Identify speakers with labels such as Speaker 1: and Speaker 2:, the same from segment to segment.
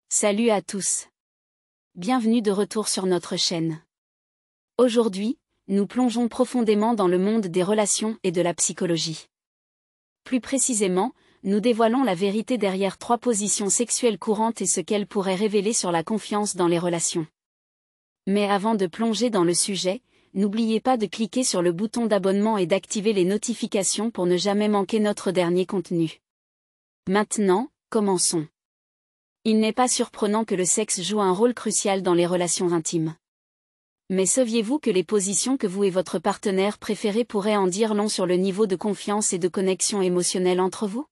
Speaker 1: Salut à tous. Bienvenue de retour sur notre chaîne. Aujourd'hui, nous plongeons profondément dans le monde des relations et de la psychologie. Plus précisément, nous dévoilons la vérité derrière 3 positions sexuelles courantes et ce qu'elles pourraient révéler sur la confiance dans les relations. Mais avant de plonger dans le sujet, n'oubliez pas de cliquer sur le bouton d'abonnement et d'activer les notifications pour ne jamais manquer notre dernier contenu. Maintenant, commençons. Il n'est pas surprenant que le sexe joue un rôle crucial dans les relations intimes. Mais saviez-vous que les positions que vous et votre partenaire préférez pourraient en dire long sur le niveau de confiance et de connexion émotionnelle entre vous?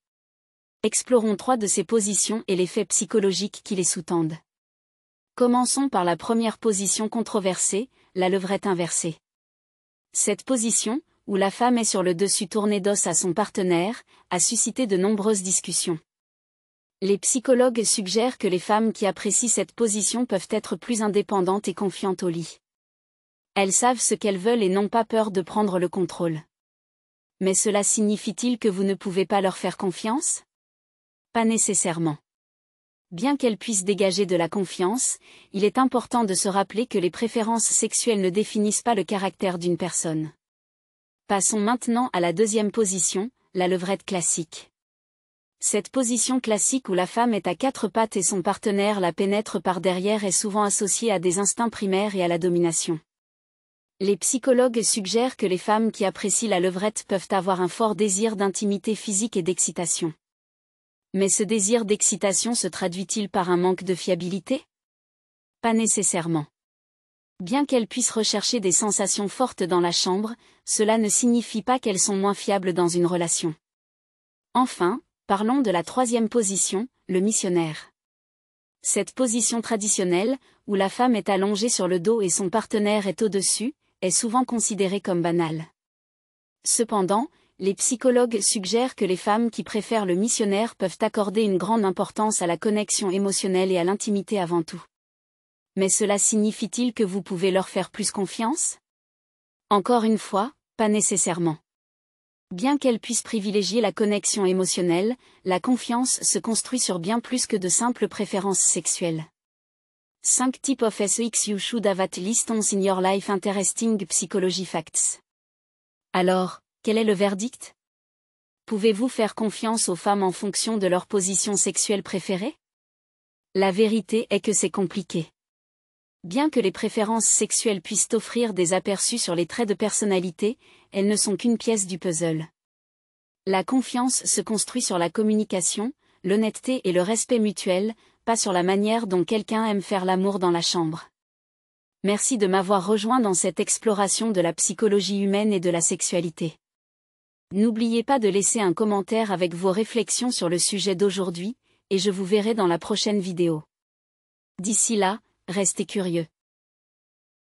Speaker 1: Explorons 3 de ces positions et les faits psychologiques qui les sous-tendent. Commençons par la première position controversée, la levrette inversée. Cette position, où la femme est sur le dessus tourné d'os à son partenaire, a suscité de nombreuses discussions. Les psychologues suggèrent que les femmes qui apprécient cette position peuvent être plus indépendantes et confiantes au lit. Elles savent ce qu'elles veulent et n'ont pas peur de prendre le contrôle. Mais cela signifie-t-il que vous ne pouvez pas leur faire confiance? Pas nécessairement. Bien qu'elles puissent dégager de la confiance, il est important de se rappeler que les préférences sexuelles ne définissent pas le caractère d'une personne. Passons maintenant à la deuxième position, la levrette classique. Cette position classique où la femme est à 4 pattes et son partenaire la pénètre par derrière est souvent associée à des instincts primaires et à la domination. Les psychologues suggèrent que les femmes qui apprécient la levrette peuvent avoir un fort désir d'intimité physique et d'excitation. Mais ce désir d'excitation se traduit-il par un manque de fiabilité? Pas nécessairement. Bien qu'elles puissent rechercher des sensations fortes dans la chambre, cela ne signifie pas qu'elles sont moins fiables dans une relation. Enfin, parlons de la troisième position, le missionnaire. Cette position traditionnelle, où la femme est allongée sur le dos et son partenaire est au-dessus, est souvent considérée comme banale. Cependant, les psychologues suggèrent que les femmes qui préfèrent le missionnaire peuvent accorder une grande importance à la connexion émotionnelle et à l'intimité avant tout. Mais cela signifie-t-il que vous pouvez leur faire plus confiance? Encore une fois, pas nécessairement. Bien qu'elle puisse privilégier la connexion émotionnelle, la confiance se construit sur bien plus que de simples préférences sexuelles. 5 types of sex you should have at least once in your life. Interesting psychology facts. Alors, quel est le verdict? Pouvez-vous faire confiance aux femmes en fonction de leur position sexuelle préférée? La vérité est que c'est compliqué. Bien que les préférences sexuelles puissent offrir des aperçus sur les traits de personnalité, elles ne sont qu'une pièce du puzzle. La confiance se construit sur la communication, l'honnêteté et le respect mutuel, pas sur la manière dont quelqu'un aime faire l'amour dans la chambre. Merci de m'avoir rejoint dans cette exploration de la psychologie humaine et de la sexualité. N'oubliez pas de laisser un commentaire avec vos réflexions sur le sujet d'aujourd'hui, et je vous verrai dans la prochaine vidéo. D'ici là, restez curieux.